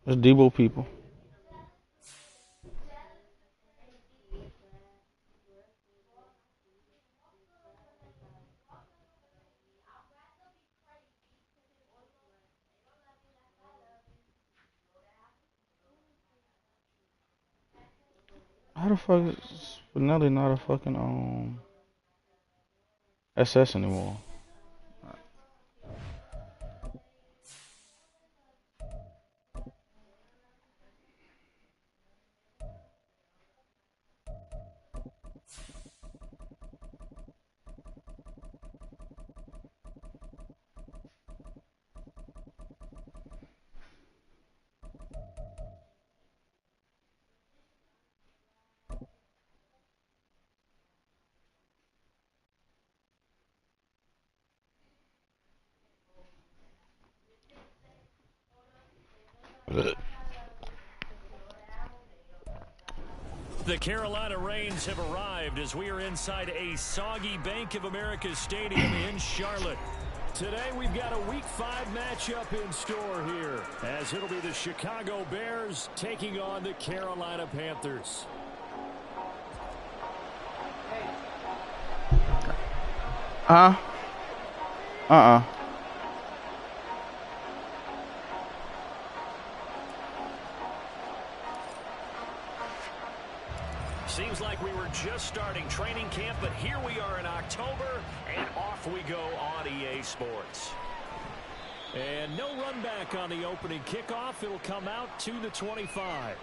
It's Debo people. How the fuck is Spinelli not a fucking SS anymore? The Carolina Rains have arrived as we are inside a soggy Bank of America Stadium in Charlotte. Today we've got a Week 5 matchup in store here, as it'll be the Chicago Bears taking on the Carolina Panthers. Seems like we were just starting training camp, but here we are in October, and off we go on EA Sports. And no run back on the opening kickoff. It'll come out to the 25.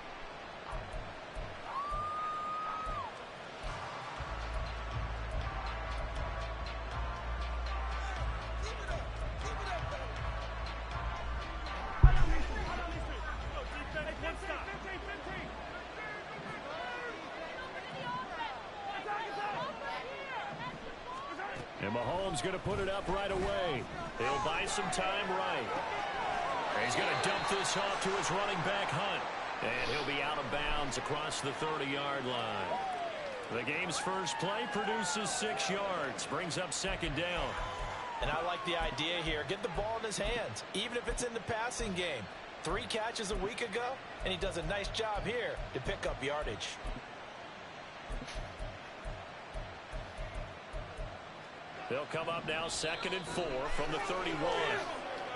And Mahomes going to put it up right away. He'll buy some time right. He's going to dump this off to his running back, Hunt. And he'll be out of bounds across the 30-yard line. The game's first play produces 6 yards, brings up second down. And I like the idea here. Get the ball in his hands, even if it's in the passing game. 3 catches a week ago, and he does a nice job here to pick up yardage. They'll come up now 2nd and 4 from the 31.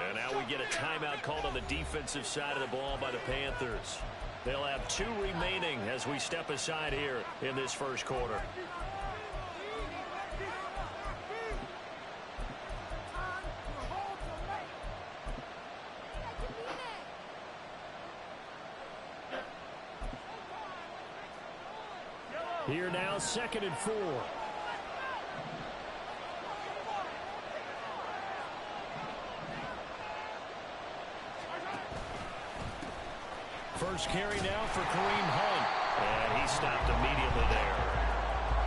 And now we get a timeout called on the defensive side of the ball by the Panthers. They'll have 2 remaining as we step aside here in this first quarter. Here now, 2nd and 4. First carry now for Kareem Hunt. And he stopped immediately there.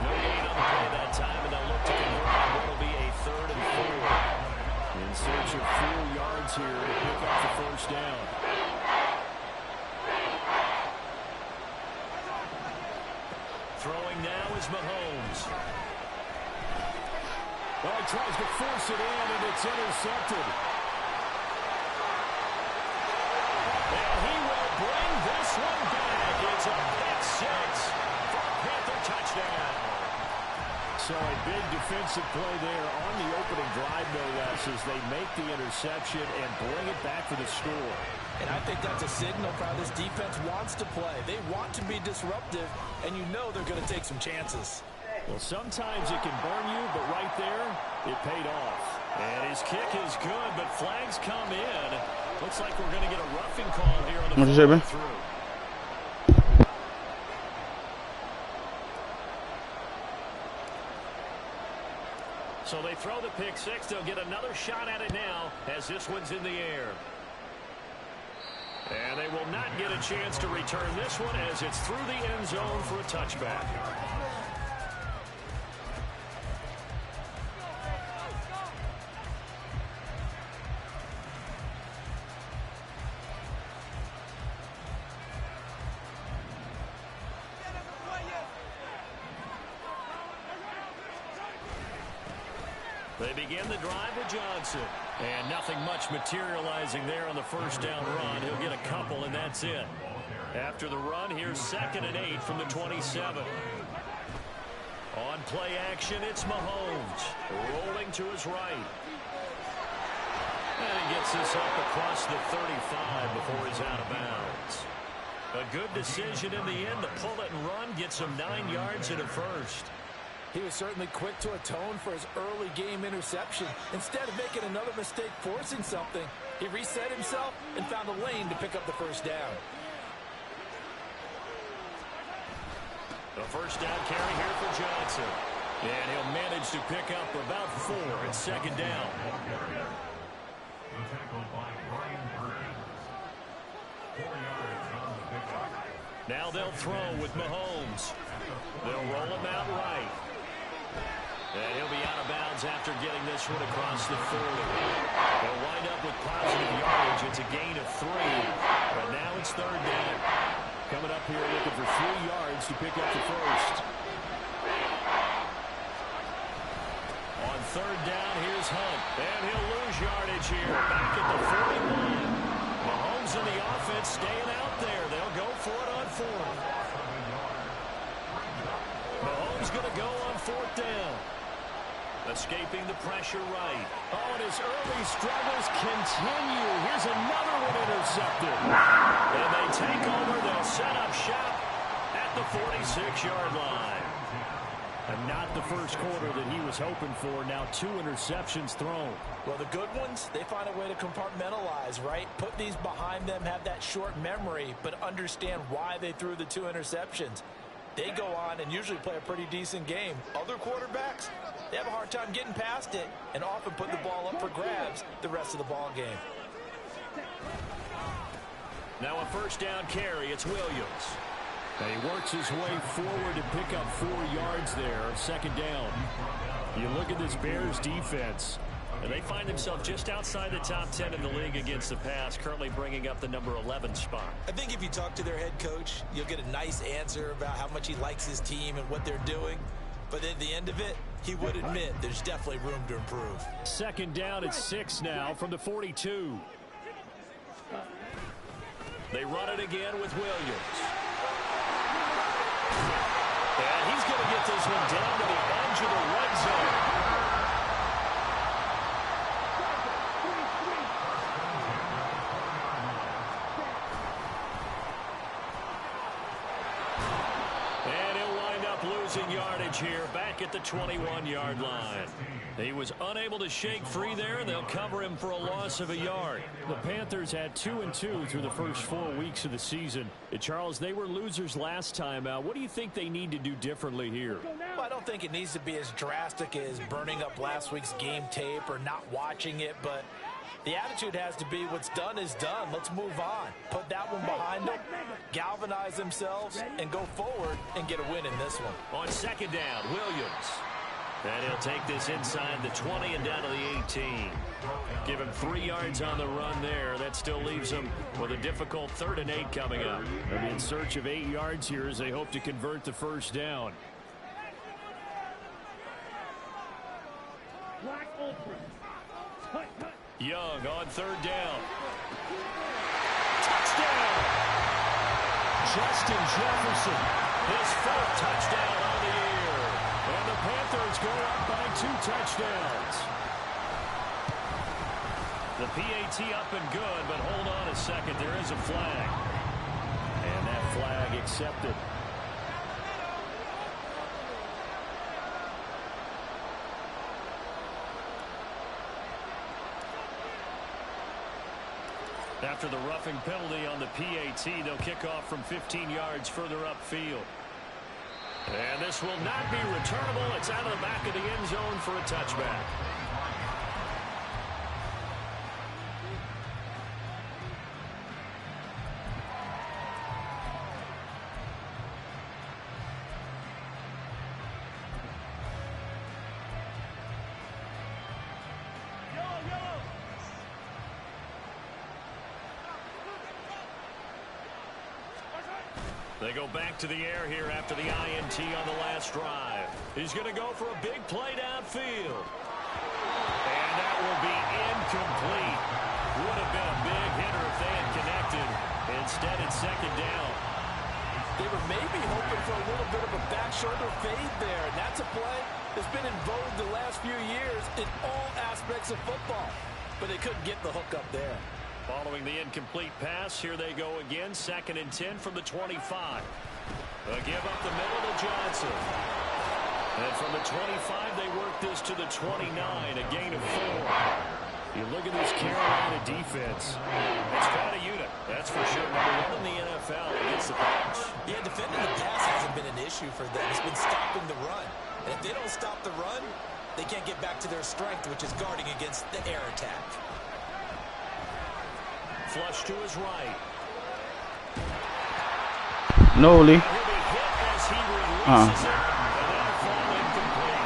No gain on the play that time, and they'll look to convert on what will be a 3rd and 4. In search of 4 yards here to pick up the first down. Throwing now is Mahomes. Oh, he tries to force it in, and it's intercepted. And he will bring this one back. It's a pick 6 for a Panther touchdown. So a big defensive play there on the opening drive, no less, as they make the interception and bring it back for the score. And I think that's a signal for how this defense wants to play. They want to be disruptive, and you know they're going to take some chances. Well, sometimes it can burn you, but right there, it paid off. And his kick is good, but flags come in. Looks like we're going to get a roughing call here on the follow through. So they throw the pick 6. They'll get another shot at it now as this one's in the air. And they will not get a chance to return this one as it's through the end zone for a touchback. They begin the drive with Johnson. And nothing much materializing there on the first down run. He'll get a couple, and that's it. After the run, here's 2nd and 8 from the 27. On play action, it's Mahomes. Rolling to his right. And he gets this up across the 35 before he's out of bounds. A good decision in the end to pull it and run. Gets him 9 yards and a first. He was certainly quick to atone for his early game interception. Instead of making another mistake forcing something, he reset himself and found a lane to pick up the first down. The first down carry here for Johnson. And he'll manage to pick up about 4 at 2nd down. Now they'll throw with Mahomes. They'll roll him out right. And he'll be out of bounds after getting this one across the 40. They'll wind up with positive yardage. It's a gain of 3. But now it's 3rd down. Coming up here looking for 3 yards to pick up the first. On 3rd down, here's Hunt. And he'll lose yardage here. Back at the 41. Mahomes and the offense staying out there. They'll go for it on 4th. Mahomes going to go on 4th down. Escaping the pressure right. Oh, and his early struggles continue. Here's another one intercepted. And they take over. They'll set up shop at the 46-yard line. And not the first quarter that he was hoping for. Now 2 interceptions thrown. Well, the good ones, they find a way to compartmentalize, right? Put these behind them, have that short memory, but understand why they threw the 2 interceptions. They go on and usually play a pretty decent game. Other quarterbacks, they have a hard time getting past it and often put the ball up for grabs the rest of the ball game. Now a first down carry. It's Williams. And he works his way forward to pick up 4 yards there. 2nd down. You look at this Bears defense, and they find themselves just outside the top 10 in the league against the pass, currently bringing up the number 11 spot. I think if you talk to their head coach, you'll get a nice answer about how much he likes his team and what they're doing. But at the end of it, he would admit there's definitely room to improve. 2nd down at 6 now from the 42. They run it again with Williams. And he's going to get this one down to the edge of the red zone. And he'll wind up losing yardage here back at the 21-yard line. He was unable to shake free there. They'll cover him for a loss of a yard. The Panthers had 2-2 through the first 4 weeks of the season. Charles, they were losers last time out. What do you think they need to do differently here? Well, I don't think it needs to be as drastic as burning up last week's game tape or not watching it, but the attitude has to be what's done is done. Let's move on. Put that one behind them, galvanize themselves, and go forward and get a win in this one. On 2nd down, Williams. And he'll take this inside the 20 and down to the 18. Give him 3 yards on the run there. That still leaves him with a difficult 3rd and 8 coming up. They'll be in search of 8 yards here as they hope to convert the first down. Young on 3rd down. Touchdown! Justin Jefferson, his 4th touchdown on the year. And the Panthers go up by 2 touchdowns. The PAT up and good, but hold on a second. There is a flag. And that flag accepted. After the roughing penalty on the PAT, they'll kick off from 15 yards further upfield. And this will not be returnable. It's out of the back of the end zone for a touchback. They go back to the air here after the INT on the last drive. He's going to go for a big play downfield. will be incomplete. Would have been a big hitter if they had connected. Instead, it's second down. They were maybe hoping for a little bit of a back shoulder fade there, and that's a play that's been in vogue the last few years in all aspects of football. But they couldn't get the hook up there. Following the incomplete pass, here they go again, 2nd and 10 from the 25. A give up the middle to Johnson. And from the 25, they work this to the 29, a gain of 4. You look at this Carolina defense. It's quite a unit, that's for sure. Number 1 in the NFL against the pass. Yeah, defending the pass hasn't been an issue for them. It's been stopping the run. And if they don't stop the run, they can't get back to their strength, which is guarding against the air attack. Flush to his right. Noli. He'll be hit as he releases it, and that'll fall incomplete.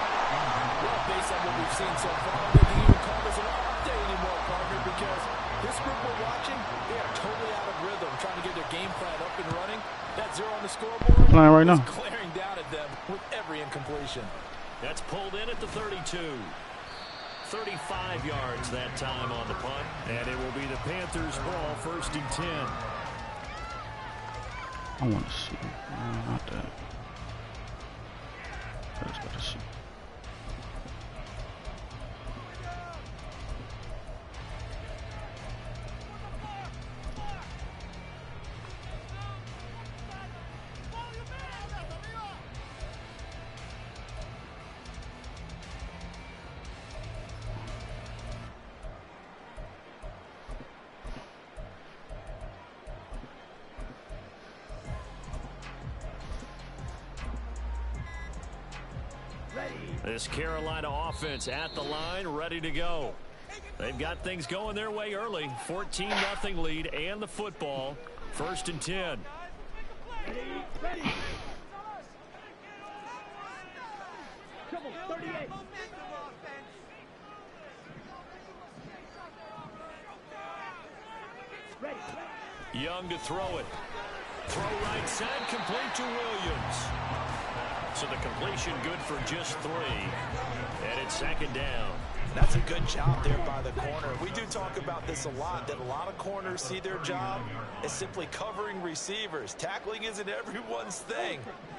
Well, based on what we've seen so far, they can even call this an off day anymore, partner, because this group we're watching, they are totally out of rhythm, trying to get their game plan up and running. That 0 on the scoreboard Playing right is now. glaring down at them with every incompletion. That's pulled in at the 32. 35 yards that time on the punt, and it will be the Panthers' ball, 1st and 10. I want to see. No, not that. I just got to see. This Carolina offense at the line, ready to go. They've got things going their way early. 14-0 lead and the football. 1st and 10. Young to throw it. Throw right side, complete to Williams. So the completion good for just 3. And it's 2nd down. That's a good job there by the corner. We do talk about this a lot, that a lot of corners see their job as simply covering receivers. Tackling isn't everyone's thing.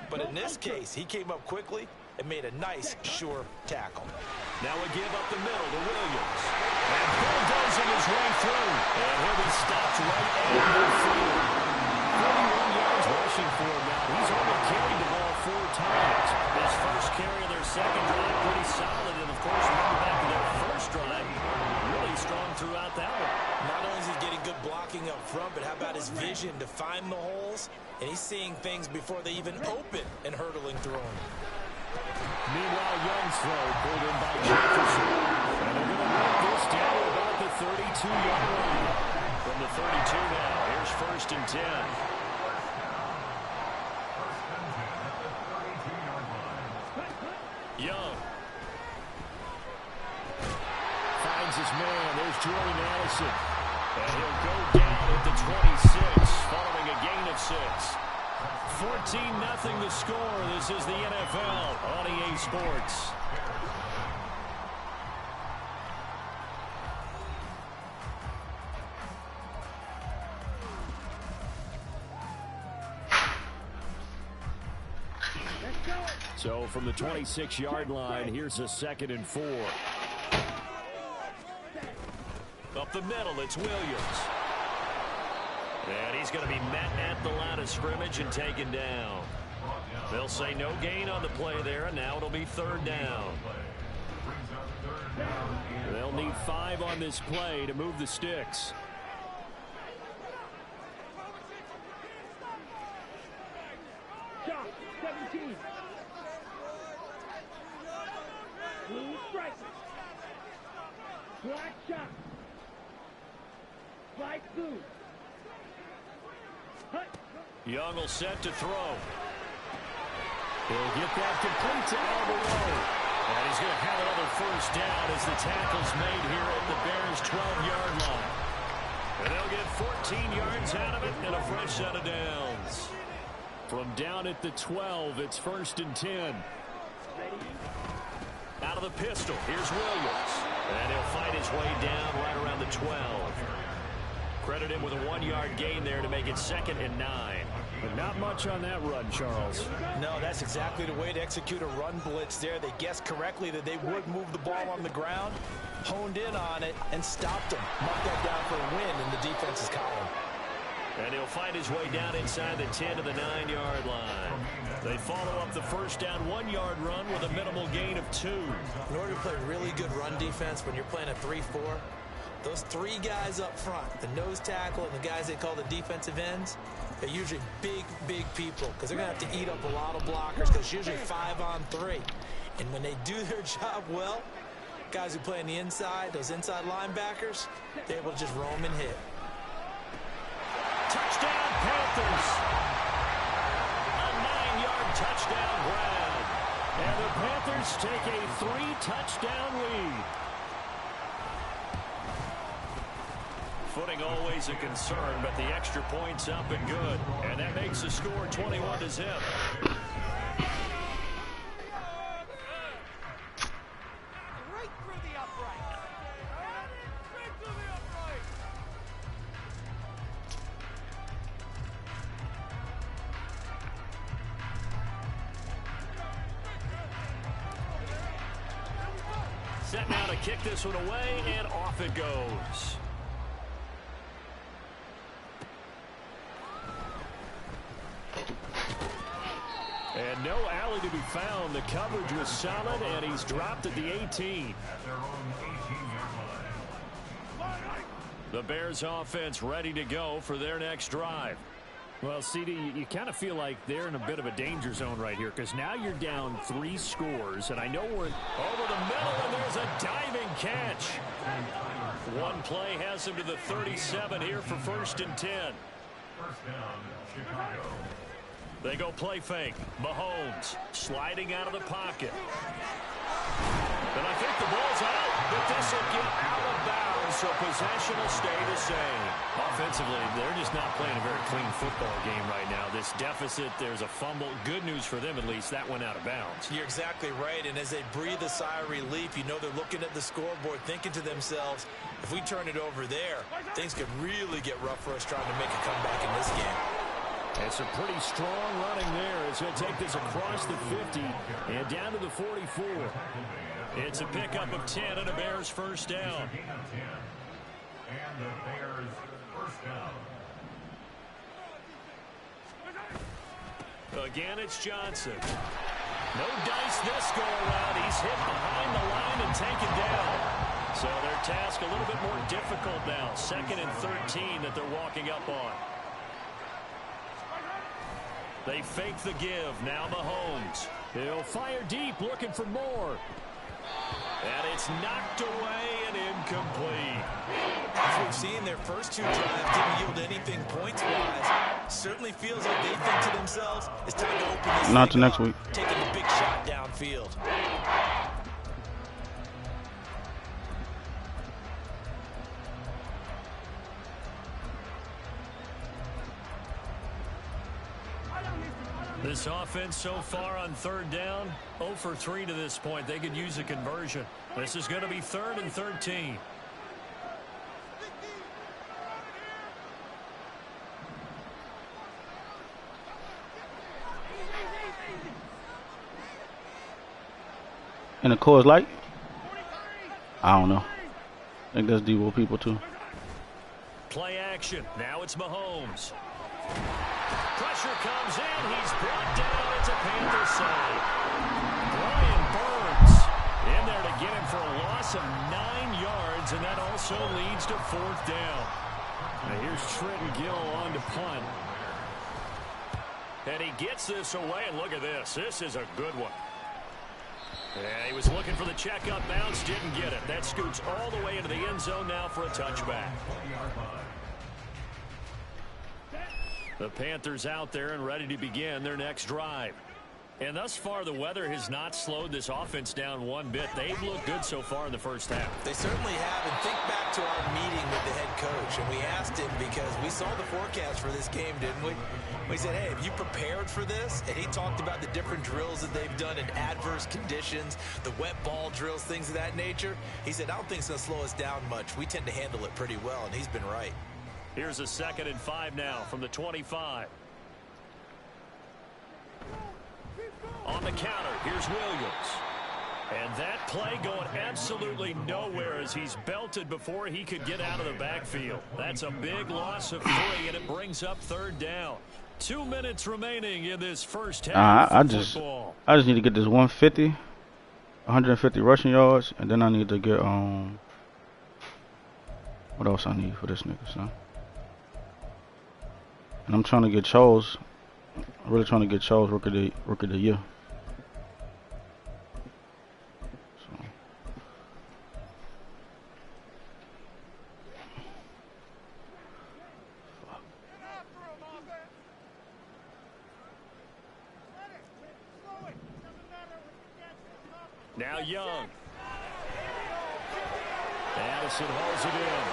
But in this case, he came up quickly and made a nice, sure tackle. Now a give up the middle to Williams. And bulldozing his way through. And he'll be stopped right at midfield. 41 yards rushing for him now. He's only carried the ball 4 times. His first carry of their second drive, pretty solid. And, of course, remember back to their first drive, really strong throughout that one. Not only is he getting good blocking up front, but how about his vision to find the holes? And he's seeing things before they even open and hurtling through them. Meanwhile, Young's throw pulled in by Jefferson. And they're going to work this down to about the 32-yard line. From the 32 now, here's 1st and 10. Young finds his man. There's Jordan Addison. And he'll go down at the 26 following a gain of 6. 14-0 the score. This is the NFL on EA Sports. So from the 26-yard line, here's a 2nd and 4. Up the middle, it's Williams. And he's going to be met at the line of scrimmage and taken down. They'll say no gain on the play there, and now it'll be 3rd down. They'll need 5 on this play to move the sticks. Shot, 17. Blue strike. Black shot. Black blue. Young will set to throw. He'll get that complete to Alvarado. And he's going to have another 1st down as the tackle's made here at the Bears' 12-yard line. And they'll get 14 yards out of it and a fresh set of downs. From down at the 12, it's 1st and 10. Out of the pistol, here's Williams. And he'll fight his way down right around the 12. Credit him with a 1-yard gain there to make it 2nd and 9. But not much on that run, Charles. No, that's exactly the way to execute a run blitz there. They guessed correctly that they would move the ball on the ground, honed in on it, and stopped them. Marked that down for a win in the defense's column. And he'll fight his way down inside the 10 to the 9-yard line. They follow up the first down 1-yard run with a minimal gain of 2. In order to play really good run defense when you're playing a 3-4, those 3 guys up front, the nose tackle and the guys they call the defensive ends, they're usually big people because they're going to have to eat up a lot of blockers because it's usually 5-on-3. And when they do their job well, guys who play on the inside, those inside linebackers, they're able to just roam and hit. Touchdown, Panthers. A 9-yard touchdown grab. And the Panthers take a 3-touchdown lead. Footing always a concern, but the extra point's up and good. And that makes the score 21-0. Set now to kick this one away, and off it goes. And no alley to be found. The coverage was solid, and he's dropped at the 18. The Bears offense ready to go for their next drive. Well, CD, you kind of feel like they're in a bit of a danger zone right here because now you're down 3 scores, and I know we're over the middle, and there's a diving catch. One play has him to the 37 here for 1st and 10. First down, Chicago. They go play fake. Mahomes sliding out of the pocket. And I think the ball's out, but this will get out of bounds, so possession will stay the same. Offensively, they're just not playing a very clean football game right now. This deficit, there's a fumble. Good news for them, at least. That went out of bounds. You're exactly right, and as they breathe a sigh of relief, you know they're looking at the scoreboard, thinking to themselves, if we turn it over there, things could really get rough for us trying to make a comeback in this game. It's a pretty strong running there as he'll take this across the 50 and down to the 44. It's a pickup of 10 and a Bears first down. And the Bears first down. Again, it's Johnson. No dice this go around. He's hit behind the line and taken down. So their task a little bit more difficult now. 2nd and 13 that they're walking up on. They fake the give. Now Mahomes. He'll fire deep, looking for more. And it's knocked away and incomplete. As we've seen, their first 2 drives didn't yield anything points-wise. Certainly feels like they think to themselves, it's time to open this Not thing to next up, week. taking the big shot downfield. This offense so far on 3rd down, 0 for 3 to this point. They could use a conversion. This is going to be 3rd and 13. And the Coors Light? I don't know. I think that's Devo people too. Play action. Now it's Mahomes. Pressure comes in. He's brought down. It's a Panthers side. Brian Burns in there to get him for a loss of 9 yards, and that also leads to 4th down. Now here's Trenton Gill on to punt. And he gets this away, and look at this. This is a good one. Yeah, he was looking for the check-up bounce, didn't get it. That scoots all the way into the end zone now for a touchback. The Panthers out there and ready to begin their next drive. And thus far, the weather has not slowed this offense down one bit. They've looked good so far in the first half. They certainly have. And think back to our meeting with the head coach. And we asked him because we saw the forecast for this game, didn't we? We said, hey, have you prepared for this? And he talked about the different drills that they've done in adverse conditions, the wet ball drills, things of that nature. He said, I don't think it's going to slow us down much. We tend to handle it pretty well, and he's been right. Here's a 2nd and 5 now from the 25. On the counter, here's Williams. And that play going absolutely nowhere as he's belted before he could get out of the backfield. That's a big loss of 3, and it brings up 3rd down. 2 minutes remaining in this first half. I just need to get this 150 rushing yards, and then I need to get what else I need for this nigga, son? And I'm trying to get Charles. I'm really trying to get Charles rookie of the year. Now Young. Addison holds it in.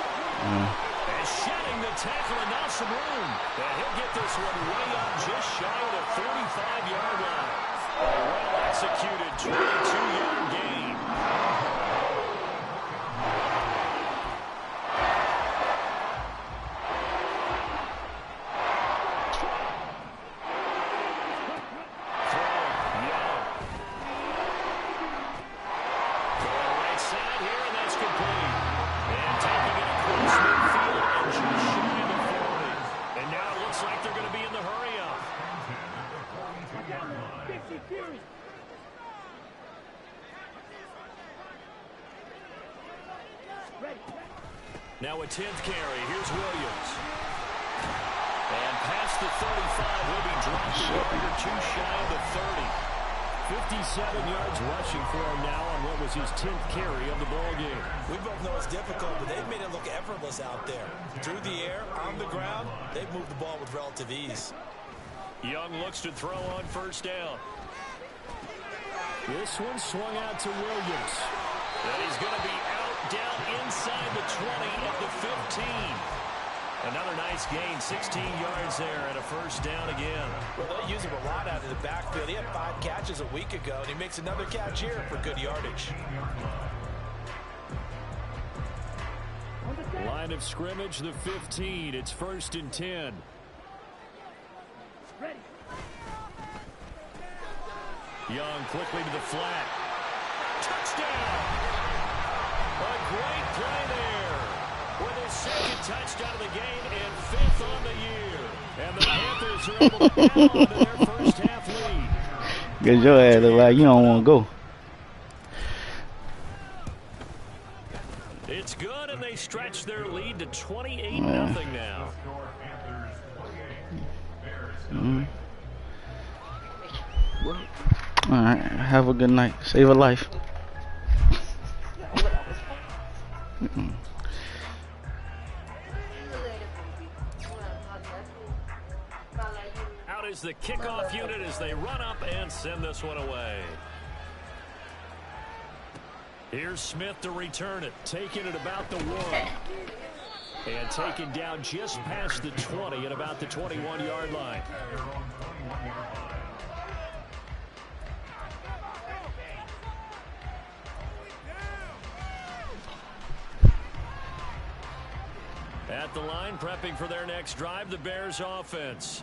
And shedding the tackle and now some room. And he'll get this one way up just shy of the 45-yard line. A well-executed 22-yard gain. Now a 10th carry. Here's Williams. And past the 35, will be dropped a yard or 2 shy of the 30. 57 yards rushing for him now on what was his 10th carry of the ball game. We both know it's difficult, but they've made it look effortless out there. Through the air, on the ground, they've moved the ball with relative ease. Young looks to throw on 1st down. This one swung out to Williams. And he's going to be out down inside the 20 at the 15. Another nice gain, 16 yards there and a 1st down again. Well, they use him a lot out of the backfield. He had 5 catches a week ago, and he makes another catch here for good yardage. Line of scrimmage, the 15. It's 1st and 10. Ready. Young quickly to the flat. Touchdown! A great play there. With his 2nd touchdown of the game and 5th on the year. And the Panthers are able to add on to their first half lead. Cause your ass look like you don't want to go. It's good, and they stretch their lead to 28-0 now. All right, have a good night. Save a life. Out is the kickoff unit as they run up and send this one away. Here's Smith to return it, taking it about the 1. And taken down just past the 20 at about the 21-yard line. At the line, prepping for their next drive, the Bears offense.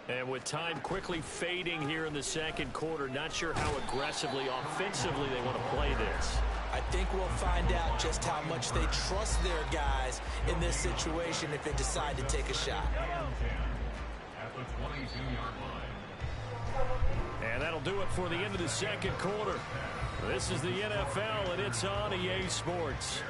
And with time quickly fading here in the 2nd quarter, not sure how aggressively, offensively they want to play this. I think we'll find out just how much they trust their guys in this situation if they decide to take a shot. And that'll do it for the end of the 2nd quarter. This is the NFL, and it's on EA Sports.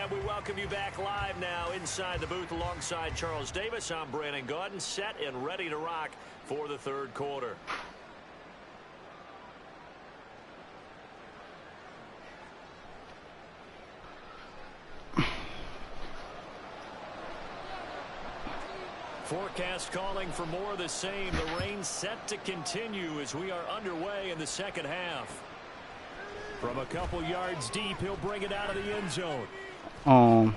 And we welcome you back live now inside the booth alongside Charles Davis. I'm Brandon Gaudin, set and ready to rock for the third quarter. Forecast calling for more of the same. The rain set to continue as we are underway in the second half. From a couple yards deep, he'll bring it out of the end zone. And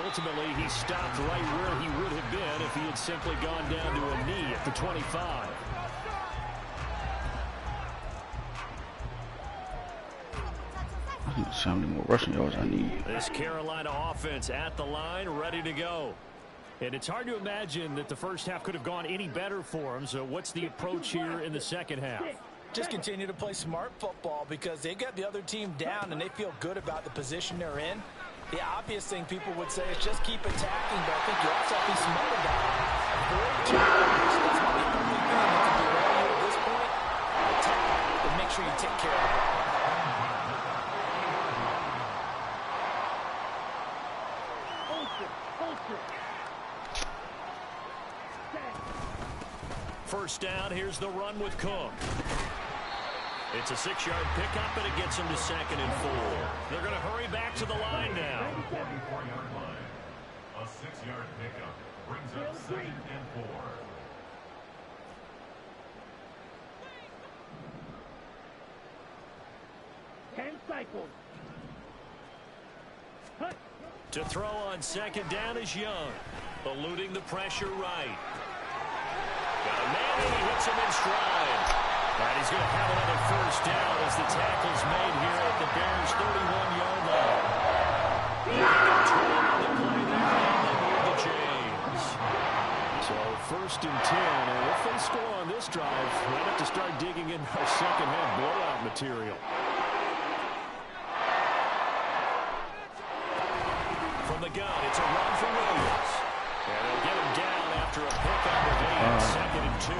ultimately, he stopped right where he would have been if he had simply gone down to a knee at the 25. I think there's how many more rushing yards I need. This Carolina offense at the line, ready to go. And it's hard to imagine that the first half could have gone any better for him. So what's the approach here in the second half? Just continue to play smart football because they got the other team down and they feel good about the position they're in. The obvious thing people would say is just keep attacking, but I think you also have to be smart about it. Avoid turnovers. That's not the only thing that can derail you at this point. Attack, but make sure you take care of it. First down, here's the run with Cook. It's a 6-yard pickup, and it gets him to 2nd and 4. They're going to hurry back to the line now. 44-yard line. A 6-yard pickup brings up 2nd and 4. Cycles. To throw on 2nd down is Young. Eluding the pressure right. Got a man, and he hits him in stride. And he's going to have another first down as the tackle's made here at the Bears' 31-yard line. On the play there, and they move the chains. So 1st and 10, and if they score on this drive, we'll have to start digging in our second half blowout material. From the gun, it's a run for Williams. And they'll get him down after a pickup of 8, 2nd and 2.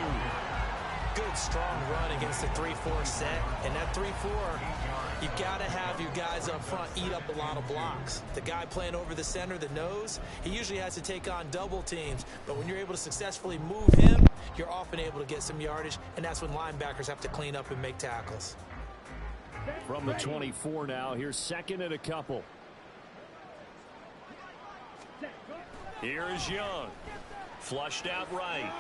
Good, strong run against the 3-4 set. And that 3-4, you've got to have your guys up front eat up a lot of blocks. The guy playing over the center, the nose, he usually has to take on double teams. But when you're able to successfully move him, you're often able to get some yardage, and that's when linebackers have to clean up and make tackles. From the 24 now, here's 2nd and a couple. Here is Young. Flushed out right.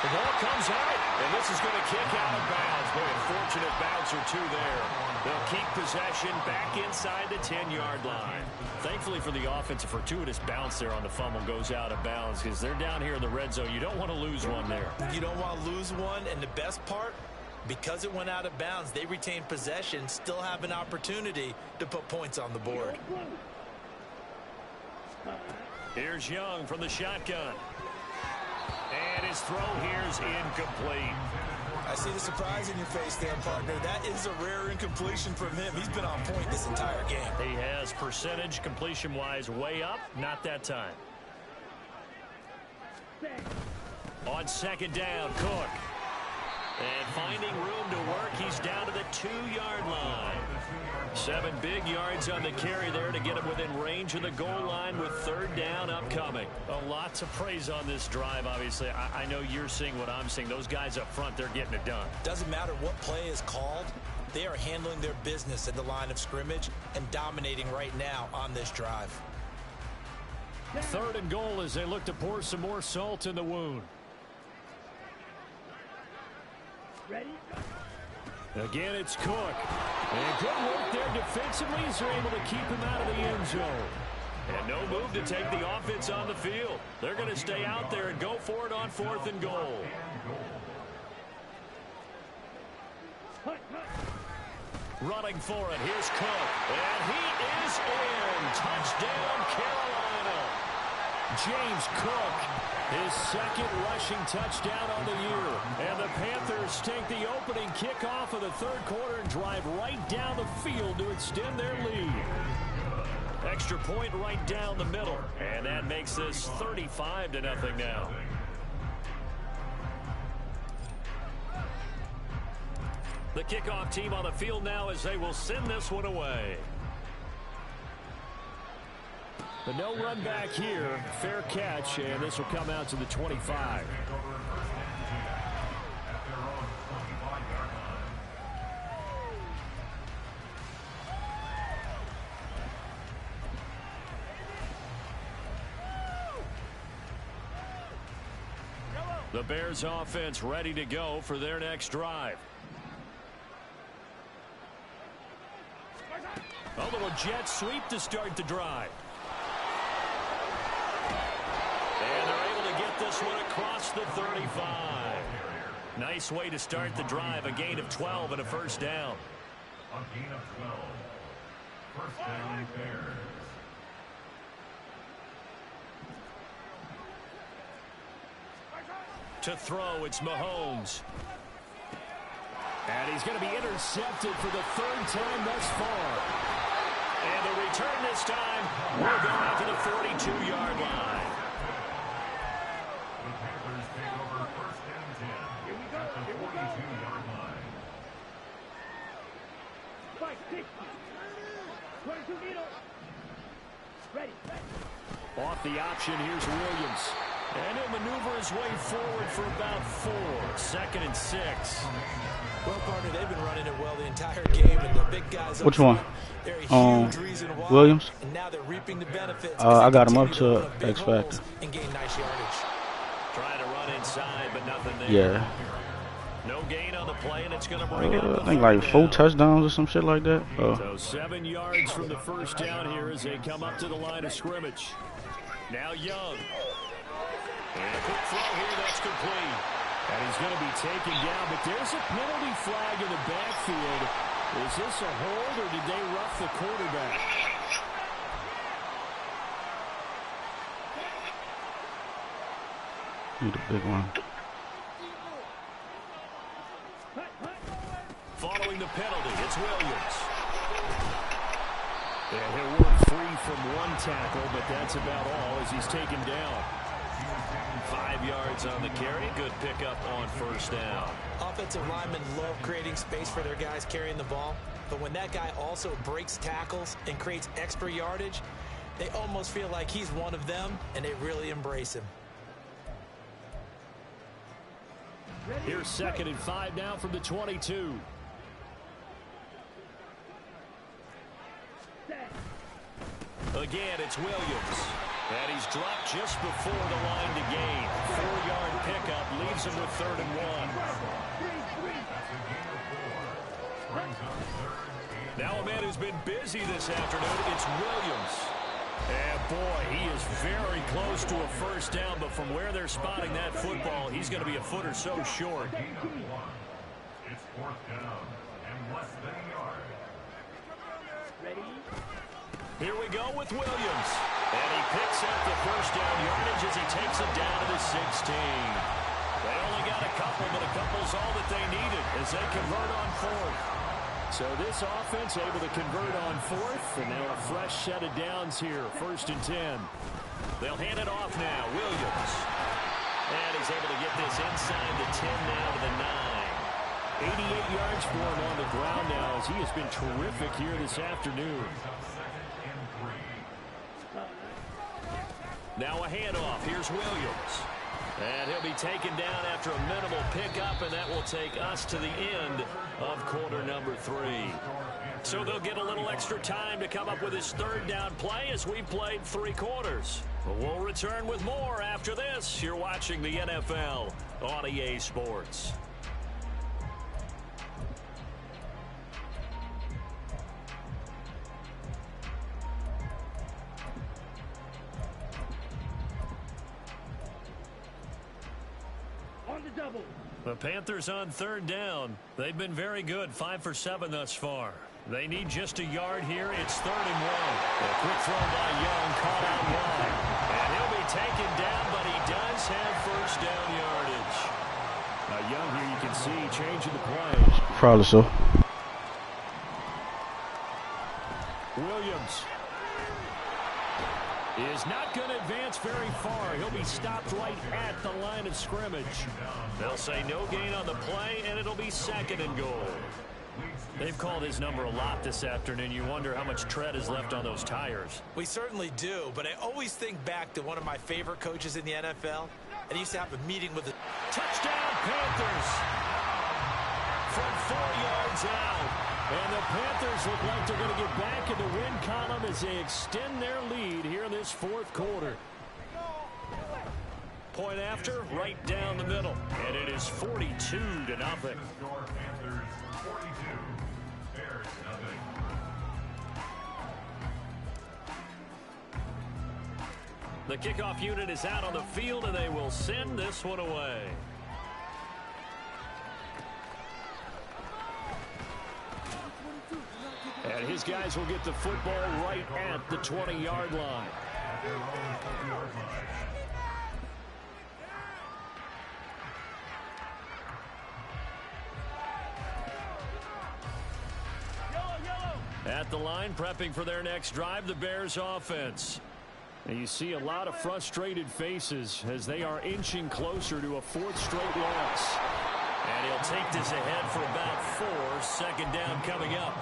The ball comes out, and this is going to kick out of bounds. Boy, a fortunate bounce or two there. They'll keep possession back inside the 10-yard line. Thankfully for the offense, a fortuitous bounce there on the fumble goes out of bounds because they're down here in the red zone. You don't want to lose one there. You don't want to lose one, and the best part, because it went out of bounds, they retained possession, still have an opportunity to put points on the board. Here's Young from the shotgun. And his throw here is incomplete. I see the surprise in your face there, partner. That is a rare incompletion from him. He's been on point this entire game. He has percentage completion-wise way up. Not that time. On 2nd down, Cook. And finding room to work, he's down to the 2-yard line. 7 big yards on the carry there to get him within range of the goal line with 3rd down upcoming. A lot to praise on this drive, obviously. I know you're seeing what I'm seeing. Those guys up front, they're getting it done. Doesn't matter what play is called. They are handling their business at the line of scrimmage and dominating right now on this drive. 3rd and goal as they look to pour some more salt in the wound. Ready? Again, it's Cook. And good work there defensively as they're able to keep him out of the end zone. And no move to take the offense on the field. They're going to stay out there and go for it on 4th and goal. Running for it, here's Cook. And he is in. Touchdown, Carolina. James Cook, his 2nd rushing touchdown on the year. And the Panthers take the opening kickoff of the 3rd quarter and drive right down the field to extend their lead. Extra point right down the middle. And that makes this 35-0 now. The kickoff team on the field now as they will send this one away. The no run back here. Fair catch, and this will come out to the 25. The Bears offense ready to go for their next drive. A little jet sweep to start the drive. And they're able to get this one across the 35. Nice way to start the drive. A gain of 12 and a first down. A gain of 12. First down, Bears. To throw, it's Mahomes. And he's going to be intercepted for the third time thus far. And the return this time will go out to the 42-yard line. The Panthers take over first and 10 at the 42-yard line. Spike 60. 22 needle. Ready. Off the option, here's Williams. And he'll maneuver his way forward for about 4. 2nd and 6. Well, partner, they've been running it well the entire game, and the big guys up Which one? front, they're a huge reason why. Williams? And now they're reaping the benefits. I got him up continue to open big X Factor. holes and gain nice yardage. Trying to run inside, but nothing there. Yeah. No gain on the play, and it's going to bring up I think like 4 touchdowns or some shit like that. So 7 yards from the first down here as they come up to the line of scrimmage. Now Young. And a quick throw here, that's complete. And he's going to be taken down, but there's a penalty flag in the backfield. Is this a hold, or did they rough the quarterback? Need a big one. Following the penalty, it's Williams. And he'll work free from one tackle, but that's about all as he's taken down. 5 yards on the carry. Good pickup on first down. Offensive linemen love creating space for their guys carrying the ball, but when that guy also breaks tackles and creates extra yardage, they almost feel like he's one of them, and they really embrace him. Here's 2nd and 5 now from the 22. Again, it's Williams. And he's dropped just before the line to gain. 4-yard pickup leaves him with 3rd and 1. Now a man who's been busy this afternoon, it's Williams. And boy, he is very close to a first down, but from where they're spotting that football, he's going to be a foot or so short. It's 4th down and less than a yard. Ready. Here we go with Williams. And he picks up the first down yardage as he takes it down to the 16. They only got a couple, but a couple's all that they needed as they convert on 4th. So this offense able to convert on 4th, and now a fresh set of downs here, 1st and 10. They'll hand it off now, Williams. And he's able to get this inside the 10 now to the 9. 88 yards for him on the ground now as he has been terrific here this afternoon. Now a handoff. Here's Williams. And he'll be taken down after a minimal pickup, and that will take us to the end of quarter number 3. So they'll get a little extra time to come up with his 3rd down play as we've played 3 quarters. But we'll return with more after this. You're watching the NFL on EA Sports. The Panthers on 3rd down. They've been very good, 5 for 7 thus far. They need just a yard here. It's 3rd and 1. A quick throw by Young, caught out wide. And he'll be taken down, but he does have first down yardage. Now Young here, you can see changing the play. Probably so. Williams. is not going to advance very far. He'll be stopped right at the line of scrimmage. They'll say no gain on the play, and it'll be 2nd and goal. They've called his number a lot this afternoon. You wonder how much tread is left on those tires. We certainly do, but I always think back to one of my favorite coaches in the NFL, and he used to have a meeting with the touchdown Panthers from 4 yards out. And the Panthers look like they're going to get back in the win column as they extend their lead here in this 4th quarter. Point after, right down the middle. And it is 42-0. Score Panthers 42. Bears nothing. The kickoff unit is out on the field, and they will send this one away. And his guys will get the football right at the 20-yard line. At the line, prepping for their next drive, the Bears offense. And you see a lot of frustrated faces as they are inching closer to a 4th straight loss. And he'll take this ahead for about 4. 2nd down coming up.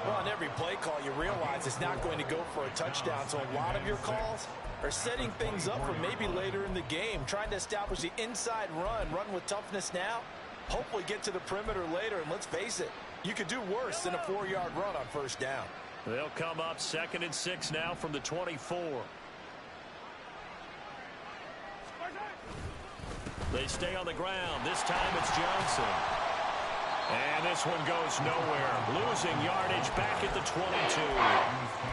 Well, on every play call, you realize it's not going to go for a touchdown. So a lot of your calls are setting things up for maybe later in the game, trying to establish the inside run with toughness now, hopefully get to the perimeter later. And let's face it, you could do worse than a 4-yard run on 1st down. They'll come up 2nd and 6 now from the 24. They stay on the ground. This time it's Johnson. And this one goes nowhere. Losing yardage back at the 22.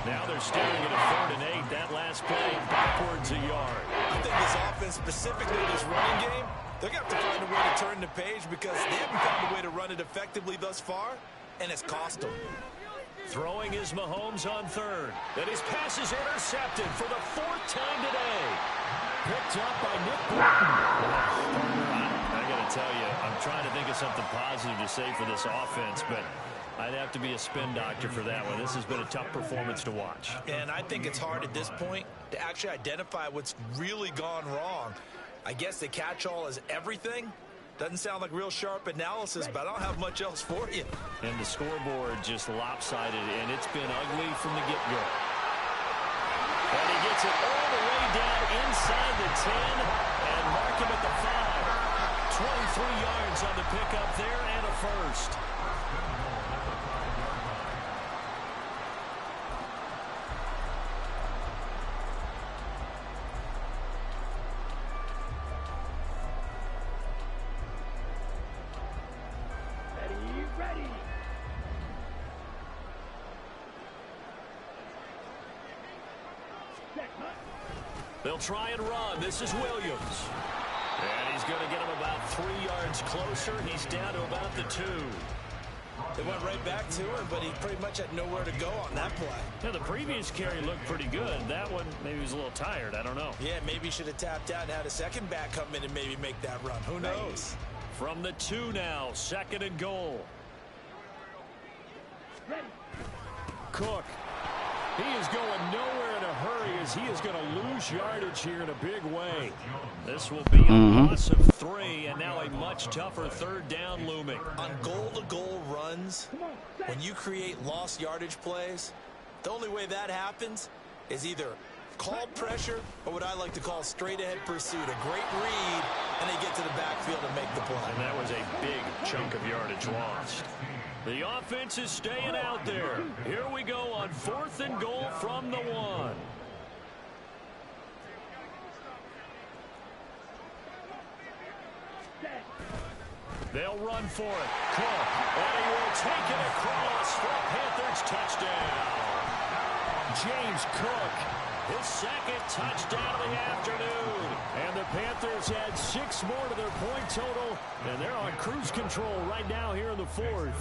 Now they're staring at a 3rd and 8. That last play backwards a yard. I think this offense, specifically this running game, they're going to have to find a way to turn the page because they haven't found a way to run it effectively thus far, and it's cost them. Throwing is Mahomes on 3rd. And his pass is intercepted for the 4th time today. Picked up by Nick Bolton. I got to tell you, I'm trying to think of something positive to say for this offense, but I'd have to be a spin doctor for that one. This has been a tough performance to watch. And I think it's hard at this point to actually identify what's really gone wrong. I guess the catch-all is everything. Doesn't sound like real sharp analysis, but I don't have much else for you. And the scoreboard just lopsided, and it's been ugly from the get-go. And he gets it all the way down inside the 10 and mark him at the 5. 23 yards on the pickup there and a 1st. They'll try and run. This is Williams. And he's going to get him about 3 yards closer. He's down to about the 2. They went right back to him, but he pretty much had nowhere to go on that play. Yeah, the previous carry looked pretty good. That one, maybe he was a little tired. I don't know. Yeah, maybe he should have tapped out and had a second back come in and maybe make that run. Who knows? From the 2 now, 2nd and goal. Cook. He is going nowhere in a hurry as he is going to lose yardage here in a big way. This will be a loss of 3, and now a much tougher 3rd down looming. On goal-to-goal runs, when you create lost yardage plays, the only way that happens is either called pressure or what I like to call straight-ahead pursuit. A great read, and they get to the backfield and make the play. And that was a big chunk of yardage lost. The offense is staying out there. Here we go on 4th and goal from the 1. They'll run for it. Cook. And he will take it across for a Panthers touchdown. James Cook, his 2nd touchdown of the afternoon. And the Panthers had 6 more to their point total. And they're on cruise control right now here in the 4th.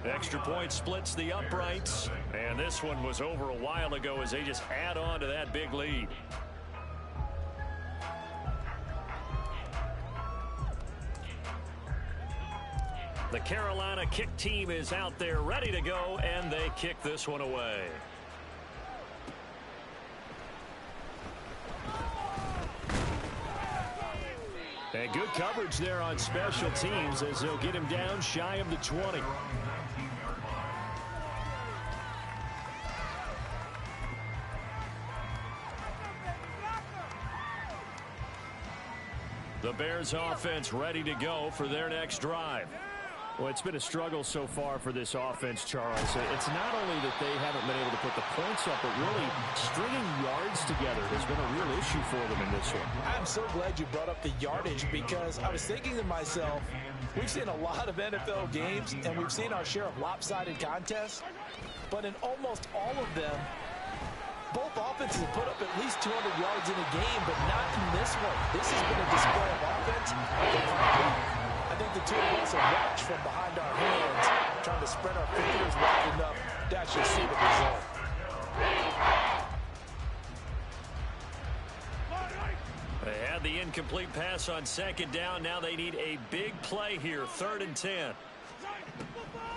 Extra point splits the uprights. And this one was over a while ago as they just add on to that big lead. The Carolina kick team is out there ready to go, and they kick this one away. coverage there on special teams as they'll get him down shy of the 20. The Bears offense ready to go for their next drive. Well, it's been a struggle so far for this offense, Charles. It's not only that they haven't been able to put the points up, but really stringing yards together has been a real issue for them in this one. I'm so glad you brought up the yardage because I was thinking to myself, we've seen a lot of NFL games and we've seen our share of lopsided contests, but in almost all of them, both offenses have put up at least 200 yards in a game, but not in this one. This has been a display of offense. I think the two of us have watched from behind our hands, trying to spread our fingers wide enough to actually see the result. They had the incomplete pass on second down. Now they need a big play here, 3rd and 10.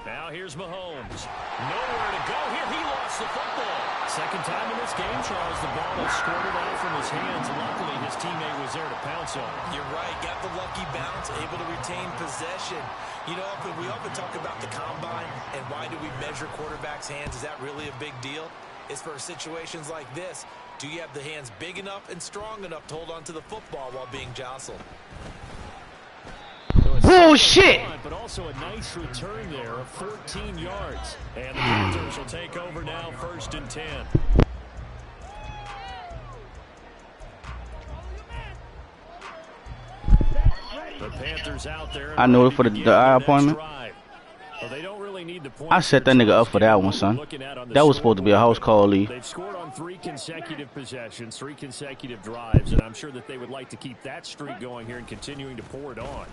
Now here's Mahomes. Nowhere to go here. He lost the football. Second time in this game, Charles, the ball has squirted out from his hands. Luckily, his teammate was there to pounce on it. You're right. Got the lucky bounce, able to retain possession. You know, we often talk about the combine and why do we measure quarterbacks' hands? Is that really a big deal? It's for situations like this. Do you have the hands big enough and strong enough to hold on to the football while being jostled? Bullshit! But also a nice return there of 14 yards. And the Panthers will take over now, 1st and 10. The Panthers out there. I know it for the eye appointment. Well, they don't really need the point. I set that nigga up for that one, son. That was supposed to be a house call, Lee. They've scored on 3 consecutive possessions, 3 consecutive drives, and I'm sure that they would like to keep that streak going here and continuing to pour it on.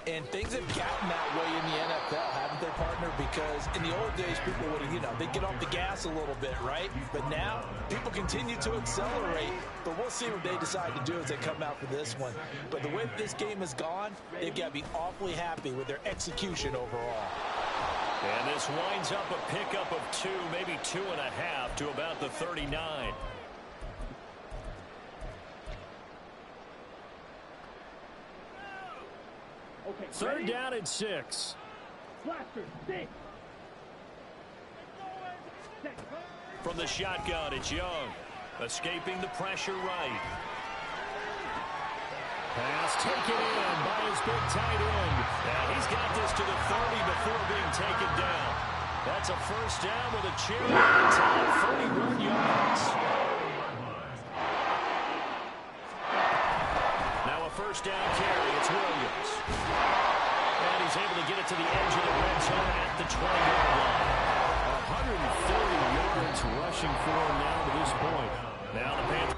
And things have gotten that way in the NFL, haven't they, partner? Because in the old days, people would, they'd get off the gas a little bit, right? But now, people continue to accelerate. But we'll see what they decide to do as they come out for this one. But the way this game has gone, they've got to be awfully happy with their execution overall. And this winds up a pickup of 2, maybe 2.5 to about the 39. Okay, 3rd down and 6. Blaster, 6. From the shotgun, it's Young. Escaping the pressure right. Pass taken in by his big tight end. And he's got this to the 30 before being taken down. That's a 1st down with a cherry on top, 31 yards. Now a 1st down carry. It's Williams. And he's able to get it to the edge of the red zone at the 20-yard line. 140 yards rushing for him now to this point. Now the Panthers.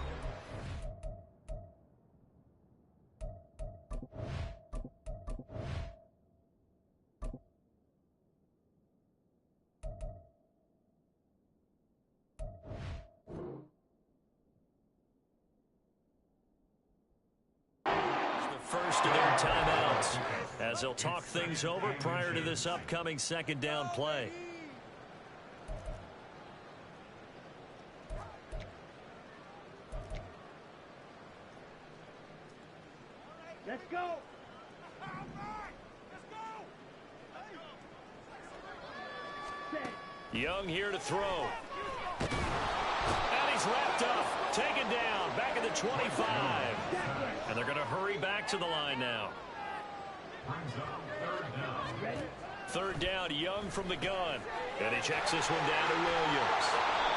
First of their timeouts as they'll talk things over prior to this upcoming 2nd down play. Let's go. Young here to throw. And he's wrapped up, taken down, back at the 25. And they're going to hurry back to the line now. 3rd down, Young from the gun. And he checks this one down to Williams.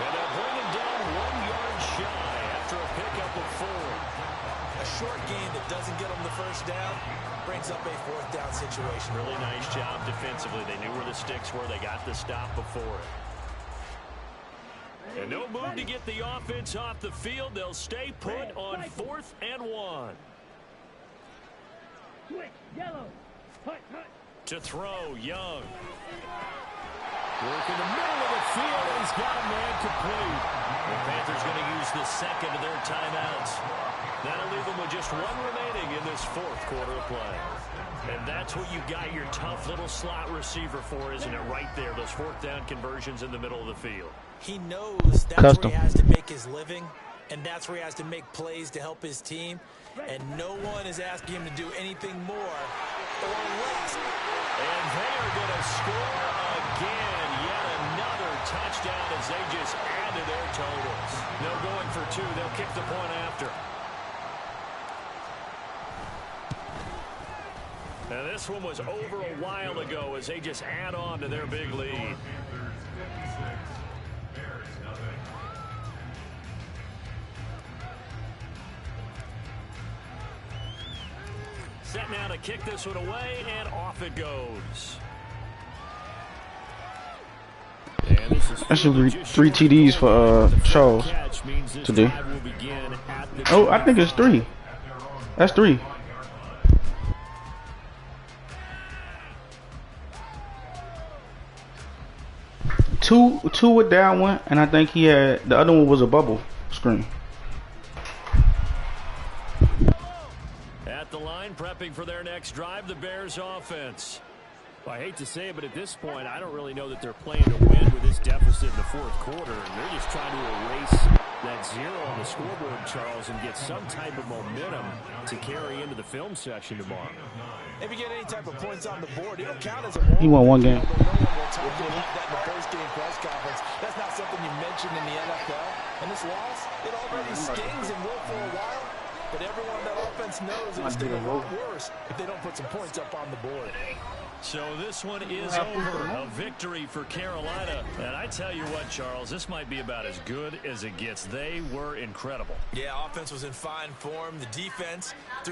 And they'll bring him down 1 yard shy after a pickup of 4. A short game that doesn't get them the 1st down brings up a 4th down situation. Really nice job defensively. They knew where the sticks were. They got the stop before it. And no move to get the offense off the field. They'll stay put on 4th and 1. Switch, yellow. Hut, hut. To throw, Young. Work in the middle of the field. He's got a man complete. The Panthers going to use the 2nd of their timeouts. That'll leave them with just 1 remaining in this 4th quarter of play. And that's what you got your tough little slot receiver for, isn't it? Right there, those 4th down conversions in the middle of the field. He knows that's where he has to make his living, and that's where he has to make plays to help his team. And no one is asking him to do anything more or less. And they are going to score again. Yet another touchdown as they just add to their totals. No going for two. They'll kick the point after. Now this one was over a while ago as they just add on to their big lead. Set now to kick this one away, and off it goes. That should be 3 TDs for Charles today. Oh, I think it's 3. That's 3. Two with that one, and I think he had the other one was a bubble screen. At the line, prepping for their next drive, the Bears offense. Well, I hate to say it, but at this point, I don't really know that they're playing to win with this deficit in the fourth quarter. And they're just trying to erase that 0 on the scoreboard, Charles, and get some type of momentum to carry into the film session tomorrow. If you get any type of points on the board, it'll count as a win. He won one game. No one will talk about that in the post-game press conference. That's not something you mentioned in the NFL. And this loss, it already stings and will for a while. But everyone on that offense knows it'll sting a lot worse if they don't put some points up on the board. So this one is over. A victory for Carolina. And I tell you what, Charles, this might be about as good as it gets. They were incredible. Yeah, offense was in fine form. The defense through the